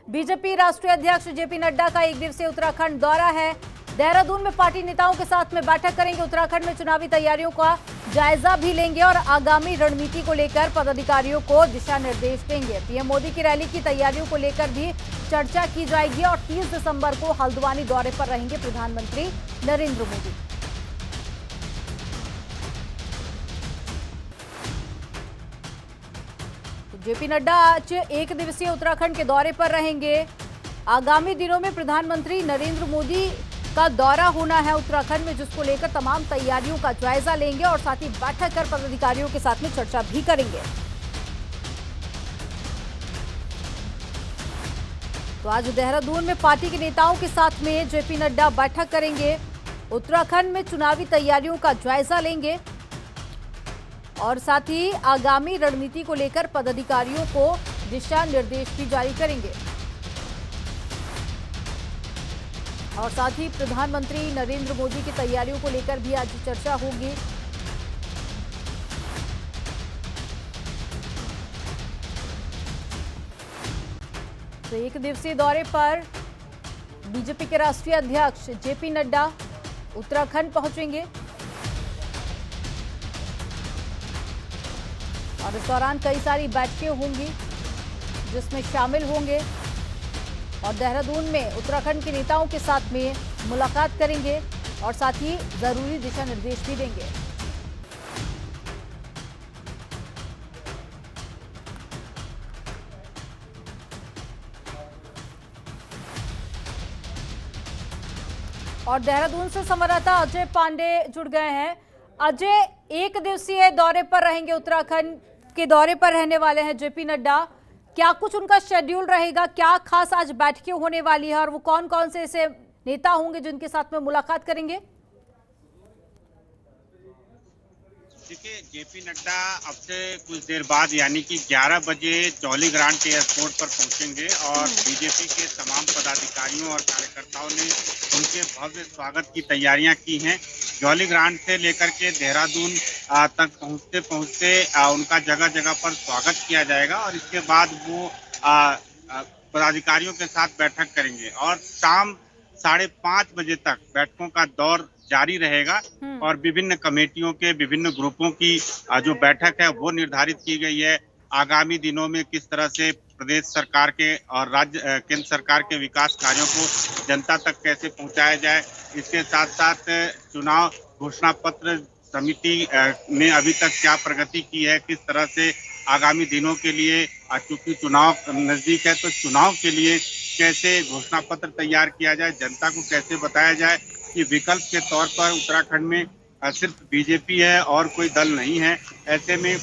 BJP राष्ट्रीय अध्यक्ष JP Nadda का एक दिवसीय उत्तराखंड दौरा है। देहरादून में पार्टी नेताओं के साथ में बैठक करेंगे। उत्तराखंड में चुनावी तैयारियों का जायजा भी लेंगे और आगामी रणनीति को लेकर पदाधिकारियों को दिशा निर्देश देंगे। पीएम मोदी की रैली की तैयारियों को लेकर भी चर्चा की जाएगी और 30 दिसंबर को हल्द्वानी दौरे पर रहेंगे प्रधानमंत्री नरेंद्र मोदी। जेपी नड्डा आज एक दिवसीय उत्तराखंड के दौरे पर रहेंगे। आगामी दिनों में प्रधानमंत्री नरेंद्र मोदी का दौरा होना है उत्तराखंड में, जिसको लेकर तमाम तैयारियों का जायजा लेंगे और साथ ही बैठक कर पदाधिकारियों के साथ में चर्चा भी करेंगे। तो आज देहरादून में पार्टी के नेताओं के साथ में जेपी नड्डा बैठक करेंगे। उत्तराखंड में चुनावी तैयारियों का जायजा लेंगे और साथ ही आगामी रणनीति को लेकर पदाधिकारियों को दिशा निर्देश भी जारी करेंगे और साथ ही प्रधानमंत्री नरेंद्र मोदी की तैयारियों को लेकर भी आज चर्चा होगी। तो एक दिवसीय दौरे पर बीजेपी के राष्ट्रीय अध्यक्ष जेपी नड्डा उत्तराखंड पहुंचेंगे और इस दौरान कई सारी बैठकें होंगी जिसमें शामिल होंगे और देहरादून में उत्तराखंड के नेताओं के साथ में मुलाकात करेंगे और साथ ही जरूरी दिशा निर्देश भी देंगे। और देहरादून से संवाददाता अजय पांडे जुड़ गए हैं। अजय, एक दिवसीय दौरे पर रहेंगे, उत्तराखंड के दौरे पर रहने वाले हैं जेपी नड्डा। क्या कुछ उनका शेड्यूल रहेगा, क्या खास आज बैठकें होने वाली है और वो कौन कौन से ऐसे नेता होंगे जिनके साथ में मुलाकात करेंगे? देखिए, जेपी नड्डा अब से कुछ देर बाद यानी कि 11 बजे जौलीग्रांट एयरपोर्ट पर पहुंचेंगे और बीजेपी के तमाम पदाधिकारियों और कार्यकर्ताओं ने उनके भव्य स्वागत की तैयारियां की हैं। जौलीग्रांट से लेकर के देहरादून तक पहुंचते पहुंचते उनका जगह जगह पर स्वागत किया जाएगा और इसके बाद वो पदाधिकारियों के साथ बैठक करेंगे और शाम 5:30 बजे तक बैठकों का दौर जारी रहेगा और विभिन्न कमेटियों के विभिन्न ग्रुपों की जो बैठक है वो निर्धारित की गई है। आगामी दिनों में किस तरह से प्रदेश सरकार के और केंद्र सरकार के विकास कार्यों को जनता तक कैसे पहुंचाया जाए, इसके साथ साथ चुनाव घोषणा पत्र समिति ने अभी तक क्या प्रगति की है, किस तरह से आगामी दिनों के लिए, चूंकि चुनाव नजदीक है तो चुनाव के लिए कैसे घोषणा पत्र तैयार किया जाए, जनता को कैसे बताया जाए कि विकल्प के तौर पर उत्तराखंड में सिर्फ बीजेपी है और कोई दल नहीं है। ऐसे में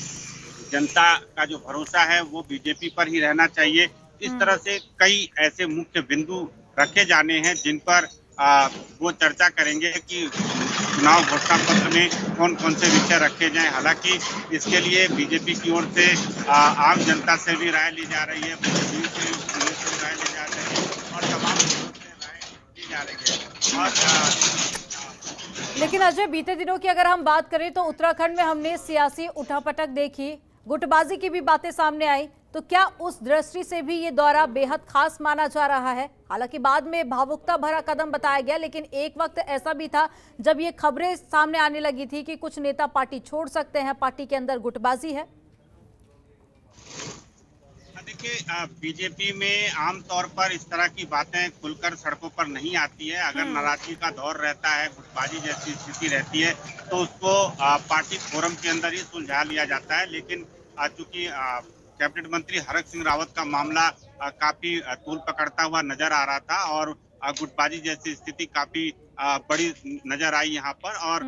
जनता का जो भरोसा है वो बीजेपी पर ही रहना चाहिए। इस तरह से कई ऐसे मुख्य बिंदु रखे जाने हैं जिन पर वो चर्चा करेंगे कि चुनाव घोषणा पत्र में कौन कौन से विषय रखे जाएं। हालांकि इसके लिए बीजेपी की ओर से आम जनता से भी राय ली जा रही है, राय ली जा रही है और तमाम लोगों से राय ली जा रही है। लेकिन अजय, बीते दिनों की अगर हम बात करें तो उत्तराखंड में हमने सियासी उठापटक देखी, गुटबाजी की भी बातें सामने आई, तो क्या उस दृष्टि से भी ये दौरा बेहद खास माना जा रहा है? हालांकि बाद में भावुकता भरा कदम बताया गया, लेकिन एक वक्त ऐसा भी था जब ये खबरें सामने आने लगी थी कि कुछ नेता पार्टी छोड़ सकते हैं, पार्टी के अंदर गुटबाजी है। देखिए, बीजेपी में आमतौर पर इस तरह की बातें खुलकर सड़कों पर नहीं आती है। अगर नाराजगी का दौर रहता है, गुटबाजी जैसी स्थिति रहती है तो उसको पार्टी फोरम के अंदर ही सुलझा लिया जाता है। लेकिन चूंकि कैबिनेट मंत्री हरक सिंह रावत का मामला काफी तूल पकड़ता हुआ नजर आ रहा था और गुटबाजी जैसी स्थिति काफी बड़ी नजर आई यहाँ पर और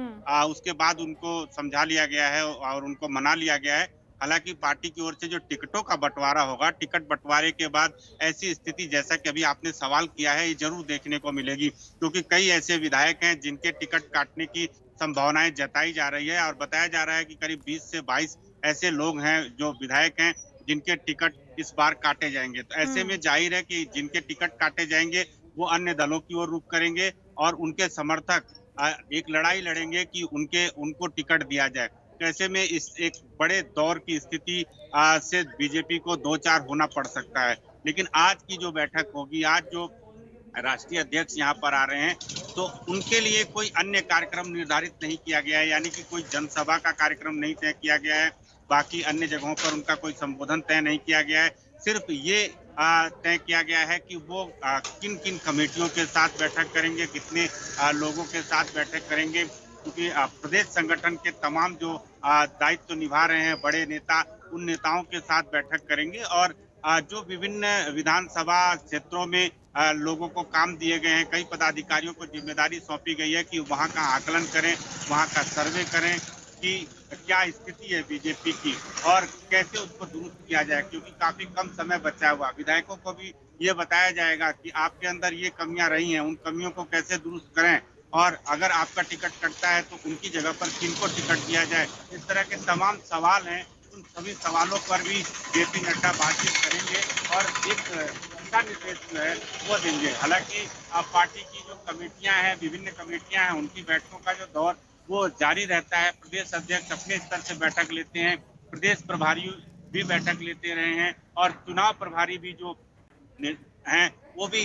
उसके बाद उनको समझा लिया गया है और उनको मना लिया गया है। हालांकि पार्टी की ओर से जो टिकटों का बंटवारा होगा, टिकट बंटवारे के बाद ऐसी स्थिति जैसा कि अभी आपने सवाल किया है, ये जरूर देखने को मिलेगी, क्योंकि कई ऐसे विधायक हैं जिनके टिकट काटने की संभावनाएं जताई जा रही है और बताया जा रहा है कि करीब 20 से 22 ऐसे लोग हैं जो विधायक हैं जिनके टिकट इस बार काटे जाएंगे। तो ऐसे में जाहिर है कि जिनके टिकट काटे जाएंगे वो अन्य दलों की ओर रुख करेंगे और उनके समर्थक एक लड़ाई लड़ेंगे कि उनको टिकट दिया जाए। ऐसे में इस एक बड़े दौर की स्थिति से बीजेपी को दो चार होना पड़ सकता है। लेकिन आज की जो बैठक होगी, आज जो राष्ट्रीय अध्यक्ष यहाँ पर आ रहे हैं, तो उनके लिए कोई अन्य कार्यक्रम निर्धारित नहीं किया गया है, यानी कि कोई जनसभा का कार्यक्रम नहीं तय किया गया है, बाकी अन्य जगहों पर उनका कोई संबोधन तय नहीं किया गया है। सिर्फ ये तय किया गया है कि वो किन किन कमेटियों के साथ बैठक करेंगे, कितने लोगों के साथ बैठक करेंगे, क्योंकि प्रदेश संगठन के तमाम जो दायित्व निभा रहे हैं बड़े नेता, उन नेताओं के साथ बैठक करेंगे और जो विभिन्न विधानसभा क्षेत्रों में लोगों को काम दिए गए हैं, कई पदाधिकारियों को जिम्मेदारी सौंपी गई है कि वहाँ का आकलन करें, वहाँ का सर्वे करें कि क्या स्थिति है बीजेपी की और कैसे उसको दुरुस्त किया जाए, क्योंकि काफी कम समय बचा हुआ। विधायकों को भी ये बताया जाएगा कि आपके अंदर ये कमियां रही हैं, उन कमियों को कैसे दुरुस्त करें और अगर आपका टिकट कटता है तो उनकी जगह पर किनको टिकट दिया जाए। इस तरह के तमाम सवाल हैं, उन सभी सवालों पर भी जेपी नड्डा बातचीत करेंगे और एक दिशा निर्देश जो है वो देंगे। हालांकि पार्टी की जो कमेटियां हैं, विभिन्न कमेटियां हैं, उनकी बैठकों का जो दौर वो जारी रहता है। प्रदेश अध्यक्ष अपने स्तर से बैठक लेते हैं, प्रदेश प्रभारी भी बैठक लेते रहे हैं और चुनाव प्रभारी भी जो हैं वो भी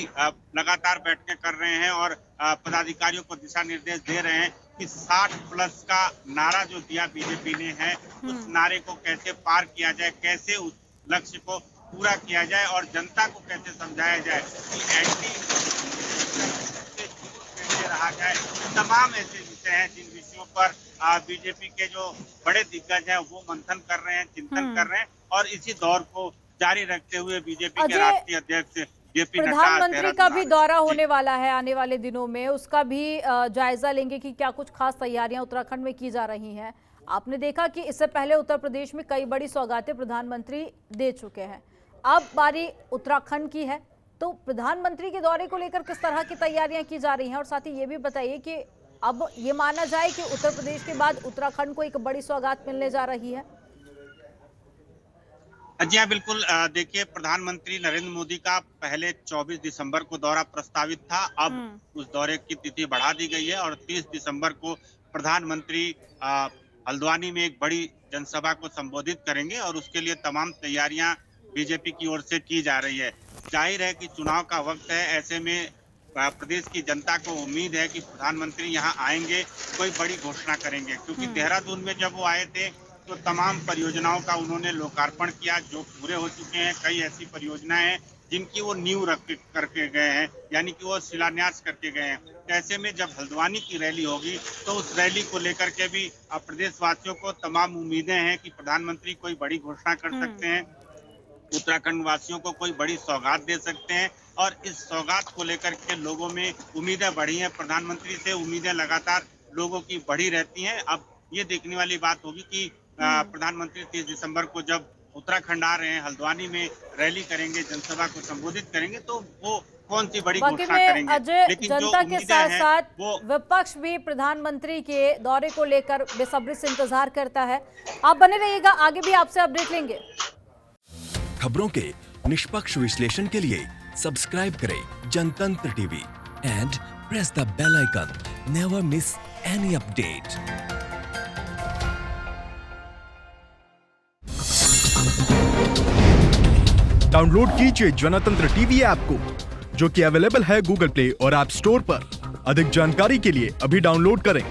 लगातार बैठकें कर रहे हैं और पदाधिकारियों को दिशा निर्देश दे रहे हैं कि 60+ का नारा जो दिया बीजेपी ने है, उस नारे को कैसे पार किया जाए, कैसे उस लक्ष्य को पूरा किया जाए और जनता को कैसे समझाया जाए कि एंटी कैसे रहा जाए। तमाम ऐसे विषय हैं जिन विषयों पर बीजेपी के जो बड़े दिग्गज हैं वो मंथन कर रहे हैं, चिंतन कर रहे हैं और इसी दौर को जारी रखते हुए बीजेपी के राष्ट्रीय अध्यक्ष जेपी नड्डा प्रधानमंत्री का भी दौरा होने वाला है आने वाले दिनों में, उसका भी जायजा लेंगे कि क्या कुछ खास तैयारियां उत्तराखंड में की जा रही हैं। आपने देखा कि इससे पहले उत्तर प्रदेश में कई बड़ी सौगातें प्रधानमंत्री दे चुके हैं, अब बारी उत्तराखंड की है, तो प्रधानमंत्री के दौरे को लेकर किस तरह की तैयारियां की जा रही हैं और साथ ही ये भी बताइए कि अब ये माना जाए कि उत्तर प्रदेश के बाद उत्तराखंड को एक बड़ी सौगात मिलने जा रही है। जी हाँ, बिल्कुल। देखिए, प्रधानमंत्री नरेंद्र मोदी का पहले 24 दिसंबर को दौरा प्रस्तावित था, अब उस दौरे की तिथि बढ़ा दी गई है और 30 दिसंबर को प्रधानमंत्री हल्द्वानी में एक बड़ी जनसभा को संबोधित करेंगे और उसके लिए तमाम तैयारियां बीजेपी की ओर से की जा रही है। जाहिर है कि चुनाव का वक्त है, ऐसे में प्रदेश की जनता को उम्मीद है कि प्रधानमंत्री यहाँ आएंगे, कोई बड़ी घोषणा करेंगे, क्योंकि देहरादून में जब वो आए थे तो तमाम परियोजनाओं का उन्होंने लोकार्पण किया जो पूरे हो चुके हैं। कई ऐसी परियोजनाएं हैं जिनकी वो नींव रख करके गए हैं, यानी कि वो शिलान्यास करके गए हैं। ऐसे में जब हल्द्वानी की रैली होगी तो उस रैली को लेकर के भी प्रदेशवासियों को तमाम उम्मीदें हैं कि प्रधानमंत्री कोई बड़ी घोषणा कर सकते हैं, उत्तराखंड वासियों को कोई बड़ी सौगात दे सकते हैं और इस सौगात को लेकर के लोगों में उम्मीदें बढ़ी हैं। प्रधानमंत्री से उम्मीदें लगातार लोगों की बढ़ी रहती हैं। अब ये देखने वाली बात होगी कि प्रधानमंत्री 30 दिसंबर को जब उत्तराखंड आ रहे हैं, हल्द्वानी में रैली करेंगे, जनसभा को संबोधित करेंगे, तो वो कौन सी बड़ी घोषणा करेंगे। अजय, जनता के साथ साथ विपक्ष भी प्रधानमंत्री के दौरे को लेकर बेसब्री से इंतजार करता है। आप बने रहिएगा, आगे भी आपसे अपडेट लेंगे। खबरों के निष्पक्ष विश्लेषण के लिए सब्सक्राइब करें Jantantra TV and press the bell icon. Never miss any update. Download कीजिए जनतंत्र टीवी ऐप को, जो कि अवेलेबल है गूगल प्ले और ऐप स्टोर पर। अधिक जानकारी के लिए अभी डाउनलोड करें।